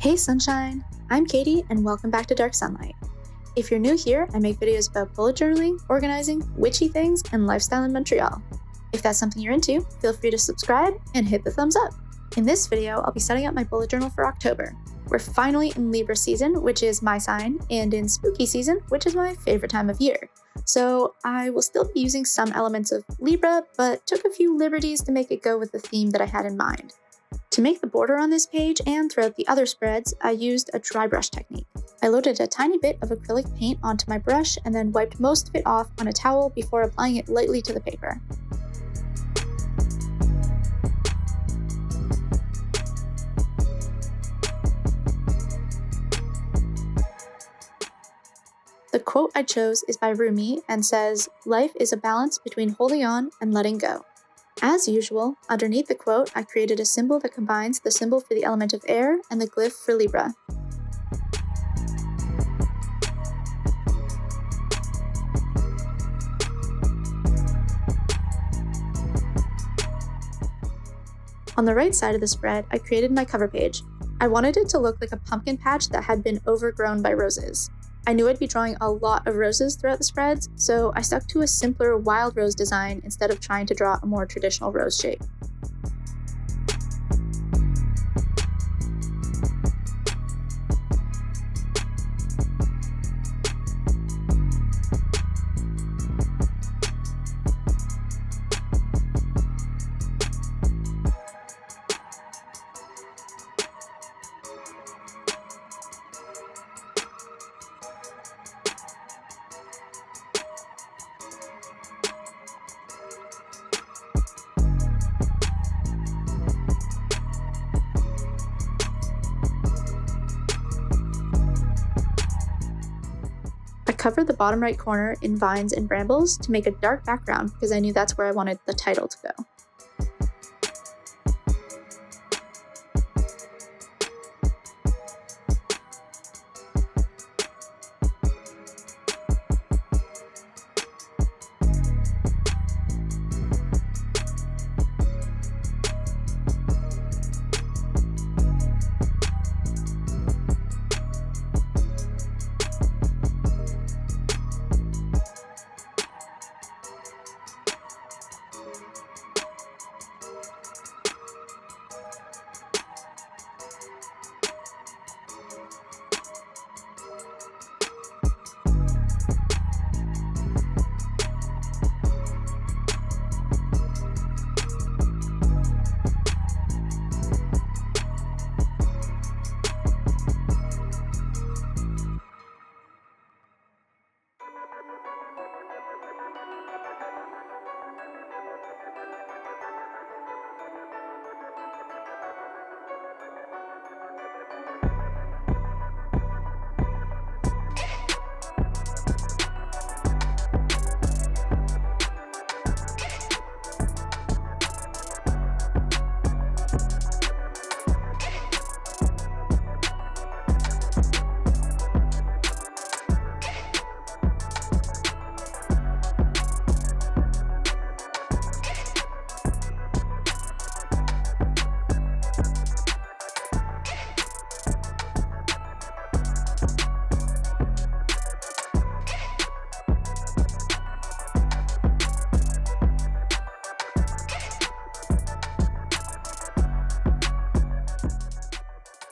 Hey sunshine, I'm Cady and welcome back to Dark Sunlight. If you're new here, I make videos about bullet journaling, organizing, witchy things, and lifestyle in Montreal. If that's something you're into, feel free to subscribe and hit the thumbs up. In this video, I'll be setting up my bullet journal for October. We're finally in Libra season, which is my sign, and in spooky season, which is my favorite time of year. So I will still be using some elements of Libra, but took a few liberties to make it go with the theme that I had in mind. To make the border on this page and throughout the other spreads, I used a dry brush technique. I loaded a tiny bit of acrylic paint onto my brush and then wiped most of it off on a towel before applying it lightly to the paper. The quote I chose is by Rumi and says, "Life is a balance between holding on and letting go." As usual, underneath the quote, I created a symbol that combines the symbol for the element of air and the glyph for Libra. On the right side of the spread, I created my cover page. I wanted it to look like a pumpkin patch that had been overgrown by roses. I knew I'd be drawing a lot of roses throughout the spreads, so I stuck to a simpler wild rose design instead of trying to draw a more traditional rose shape. I covered the bottom right corner in vines and brambles to make a dark background because I knew that's where I wanted the title to go.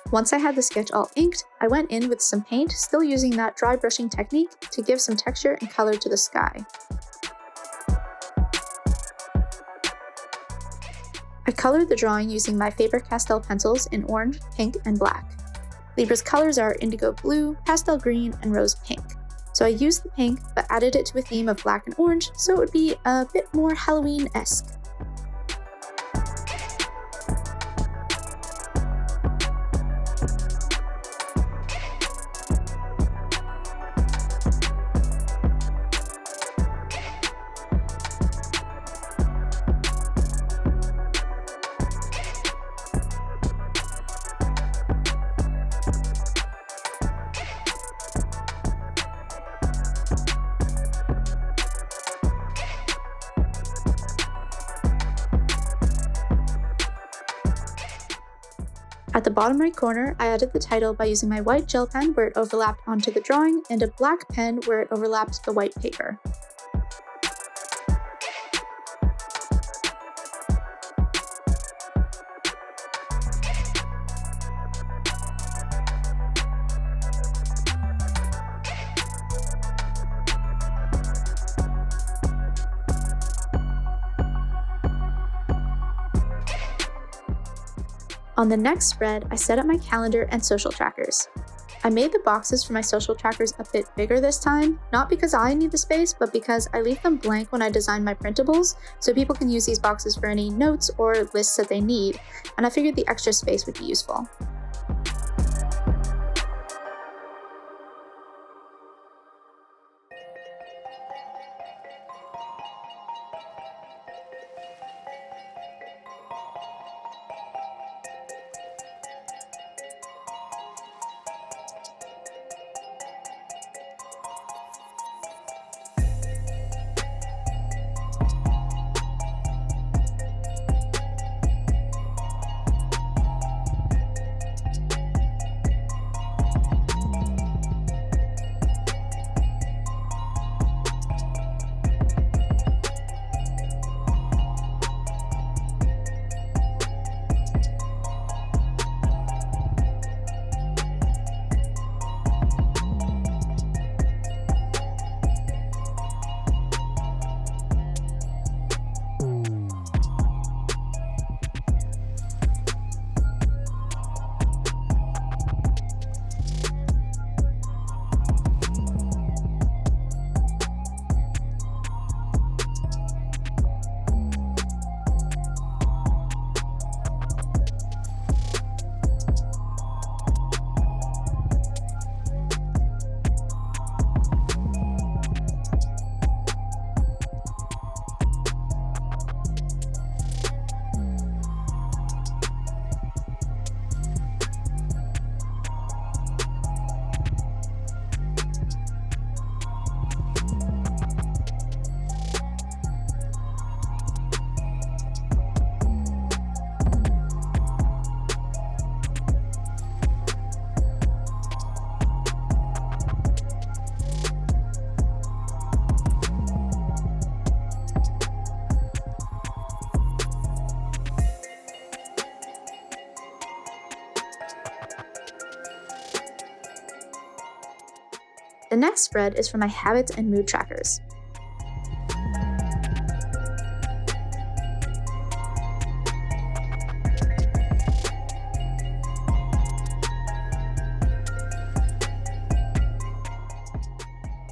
Once I had the sketch all inked, I went in with some paint, still using that dry brushing technique to give some texture and color to the sky. I colored the drawing using my favorite pastel pencils in orange, pink, and black. Libra's colors are indigo blue, pastel green, and rose pink. So I used the pink, but added it to a theme of black and orange so it would be a bit more Halloween-esque. At the bottom right corner, I added the title by using my white gel pen where it overlapped onto the drawing and a black pen where it overlapped the white paper. On the next spread, I set up my calendar and social trackers. I made the boxes for my social trackers a bit bigger this time, not because I need the space, but because I leave them blank when I design my printables, so people can use these boxes for any notes or lists that they need, and I figured the extra space would be useful. The next spread is for my habits and mood trackers.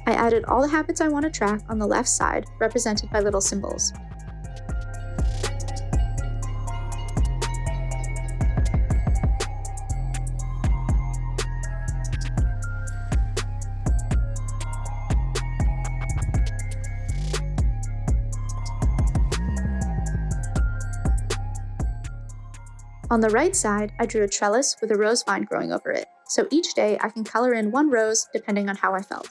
I added all the habits I want to track on the left side, represented by little symbols. On the right side, I drew a trellis with a rose vine growing over it, so each day I can color in one rose depending on how I felt.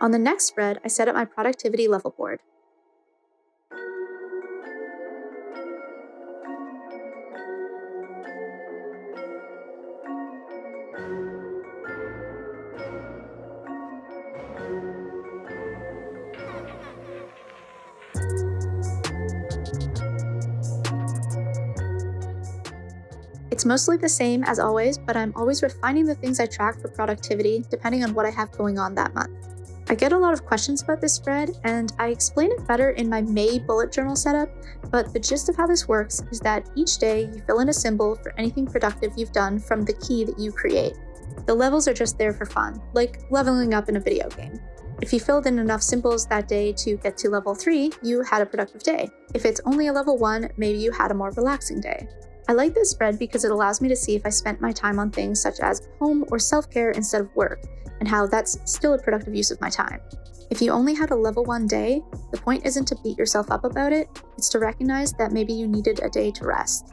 On the next spread, I set up my productivity level board. It's mostly the same as always, but I'm always refining the things I track for productivity depending on what I have going on that month. I get a lot of questions about this spread, and I explain it better in my May bullet journal setup, but the gist of how this works is that each day you fill in a symbol for anything productive you've done from the key that you create. The levels are just there for fun, like leveling up in a video game. If you filled in enough symbols that day to get to level 3, you had a productive day. If it's only a level 1, maybe you had a more relaxing day. I like this spread because it allows me to see if I spent my time on things such as home or self-care instead of work, and how that's still a productive use of my time. If you only had a level 1 day, the point isn't to beat yourself up about it, it's to recognize that maybe you needed a day to rest.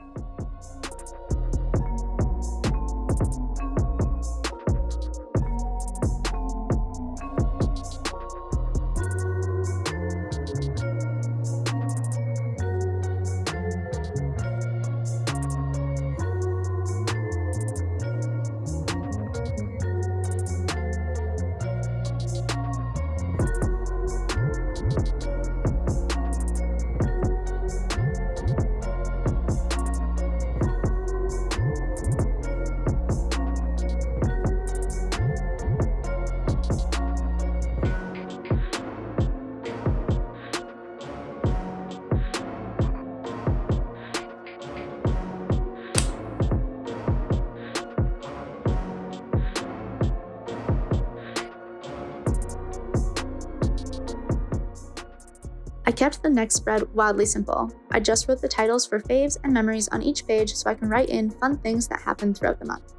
I kept the next spread wildly simple. I just wrote the titles for faves and memories on each page so I can write in fun things that happened throughout the month.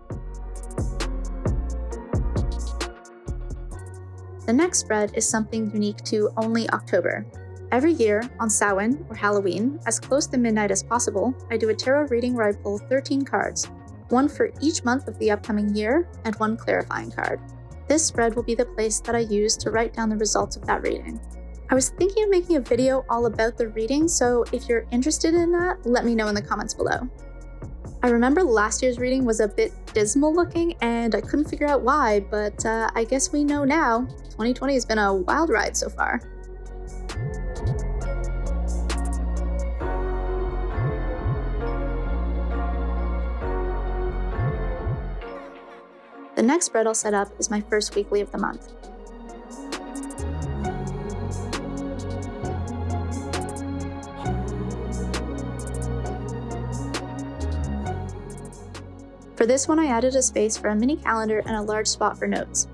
The next spread is something unique to only October. Every year, on Samhain, or Halloween, as close to midnight as possible, I do a tarot reading where I pull 13 cards, one for each month of the upcoming year, and one clarifying card. This spread will be the place that I use to write down the results of that reading. I was thinking of making a video all about the reading, so if you're interested in that, let me know in the comments below. I remember last year's reading was a bit dismal looking, and I couldn't figure out why, but I guess we know now. 2020 has been a wild ride so far. The next spread I'll set up is my first weekly of the month. For this one, I added a space for a mini calendar and a large spot for notes.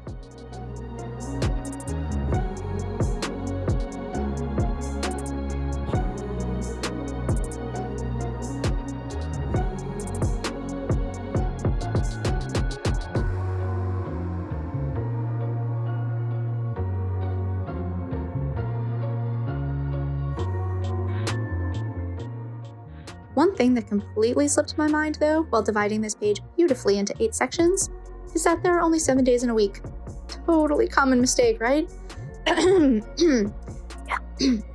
One thing that completely slipped my mind, though, while dividing this page beautifully into 8 sections, is that there are only 7 days in a week. Totally common mistake, right?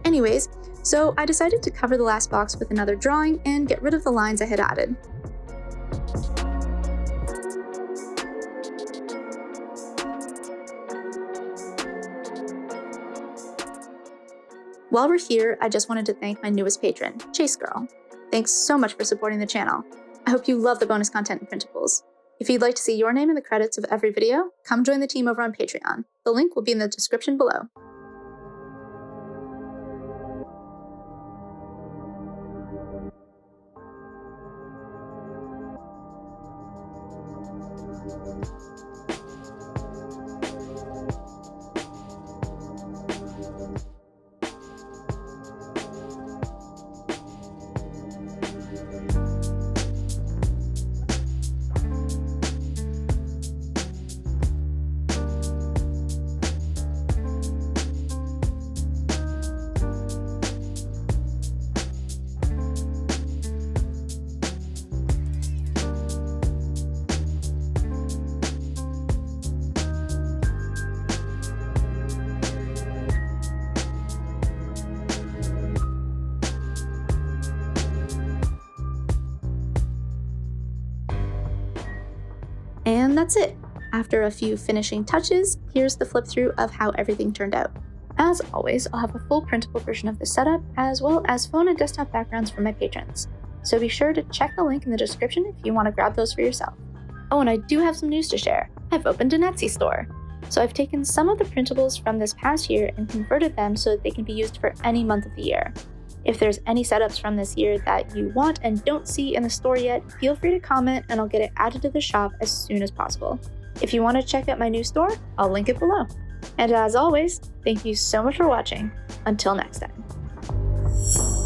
Anyways, so I decided to cover the last box with another drawing and get rid of the lines I had added. While we're here, I just wanted to thank my newest patron, Chase Girl. Thanks so much for supporting the channel. I hope you love the bonus content and printables. If you'd like to see your name in the credits of every video, come join the team over on Patreon. The link will be in the description below. And that's it. After a few finishing touches, here's the flip through of how everything turned out. As always, I'll have a full printable version of the setup, as well as phone and desktop backgrounds for my patrons. so be sure to check the link in the description if you want to grab those for yourself. Oh, and I do have some news to share. I've opened an Etsy store. So I've taken some of the printables from this past year and converted them so that they can be used for any month of the year. If there's any setups from this year that you want and don't see in the store yet, feel free to comment and I'll get it added to the shop as soon as possible. If you want to check out my new store, I'll link it below. And as always, thank you so much for watching. Until next time.